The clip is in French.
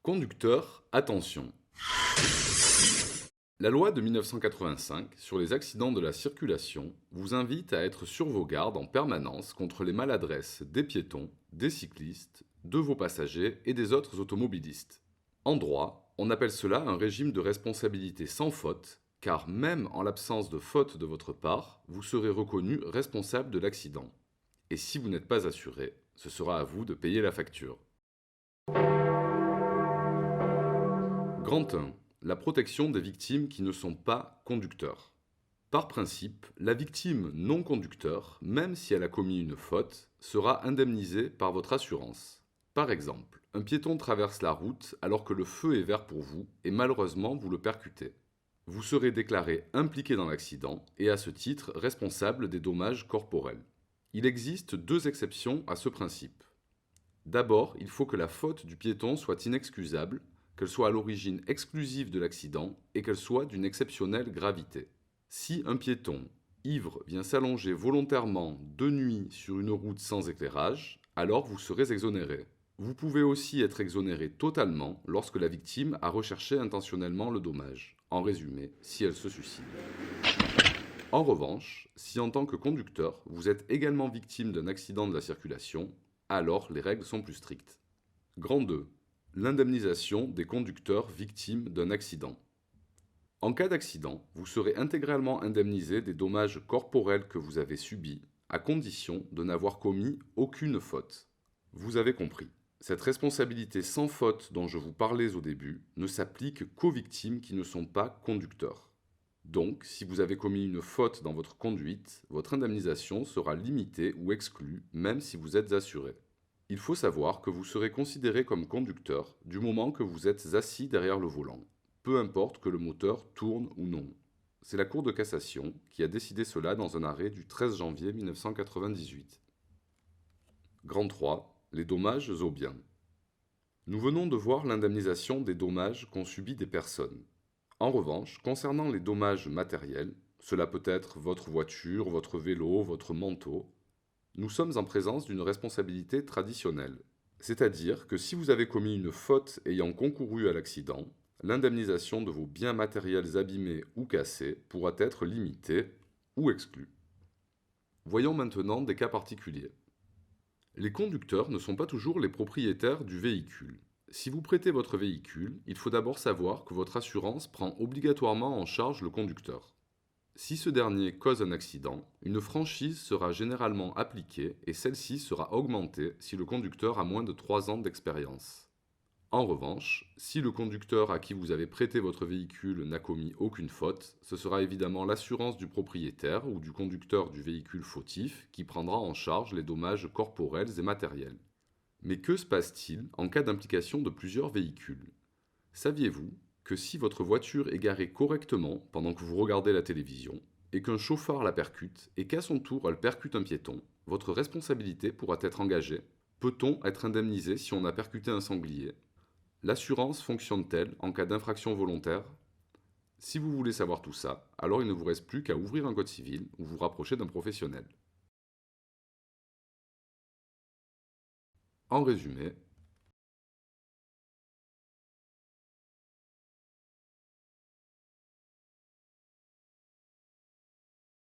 Conducteurs, attention! La loi de 1985 sur les accidents de la circulation vous invite à être sur vos gardes en permanence contre les maladresses des piétons, des cyclistes, de vos passagers et des autres automobilistes. En droit, on appelle cela un régime de responsabilité sans faute, car même en l'absence de faute de votre part, vous serez reconnu responsable de l'accident. Et si vous n'êtes pas assuré, ce sera à vous de payer la facture. Grand 1. La protection des victimes qui ne sont pas conducteurs. Par principe, la victime non conducteur, même si elle a commis une faute, sera indemnisée par votre assurance. Par exemple, un piéton traverse la route alors que le feu est vert pour vous et malheureusement vous le percutez. Vous serez déclaré impliqué dans l'accident et à ce titre responsable des dommages corporels. Il existe deux exceptions à ce principe. D'abord, il faut que la faute du piéton soit inexcusable, qu'elle soit à l'origine exclusive de l'accident et qu'elle soit d'une exceptionnelle gravité. Si un piéton, ivre, vient s'allonger volontairement de nuit sur une route sans éclairage, alors vous serez exonéré. Vous pouvez aussi être exonéré totalement lorsque la victime a recherché intentionnellement le dommage, en résumé, si elle se suicide. En revanche, si en tant que conducteur, vous êtes également victime d'un accident de la circulation, alors les règles sont plus strictes. Grand 2. L'indemnisation des conducteurs victimes d'un accident. En cas d'accident, vous serez intégralement indemnisé des dommages corporels que vous avez subis, à condition de n'avoir commis aucune faute. Vous avez compris. Cette responsabilité sans faute dont je vous parlais au début ne s'applique qu'aux victimes qui ne sont pas conducteurs. Donc, si vous avez commis une faute dans votre conduite, votre indemnisation sera limitée ou exclue, même si vous êtes assuré. Il faut savoir que vous serez considéré comme conducteur du moment que vous êtes assis derrière le volant, peu importe que le moteur tourne ou non. C'est la Cour de cassation qui a décidé cela dans un arrêt du 13 janvier 1998. Grand 3. Les dommages aux biens. Nous venons de voir l'indemnisation des dommages qu'ont subis des personnes. En revanche, concernant les dommages matériels, cela peut être votre voiture, votre vélo, votre manteau, nous sommes en présence d'une responsabilité traditionnelle. C'est-à-dire que si vous avez commis une faute ayant concouru à l'accident, l'indemnisation de vos biens matériels abîmés ou cassés pourra être limitée ou exclue. Voyons maintenant des cas particuliers. Les conducteurs ne sont pas toujours les propriétaires du véhicule. Si vous prêtez votre véhicule, il faut d'abord savoir que votre assurance prend obligatoirement en charge le conducteur. Si ce dernier cause un accident, une franchise sera généralement appliquée et celle-ci sera augmentée si le conducteur a moins de 3 ans d'expérience. En revanche, si le conducteur à qui vous avez prêté votre véhicule n'a commis aucune faute, ce sera évidemment l'assurance du propriétaire ou du conducteur du véhicule fautif qui prendra en charge les dommages corporels et matériels. Mais que se passe-t-il en cas d'implication de plusieurs véhicules? Saviez-vous que si votre voiture est garée correctement pendant que vous regardez la télévision, et qu'un chauffard la percute, et qu'à son tour elle percute un piéton, votre responsabilité pourra être engagée? Peut-on être indemnisé si on a percuté un sanglier? L'assurance fonctionne-t-elle en cas d'infraction volontaire? Si vous voulez savoir tout ça, alors il ne vous reste plus qu'à ouvrir un code civil ou vous rapprocher d'un professionnel. En résumé,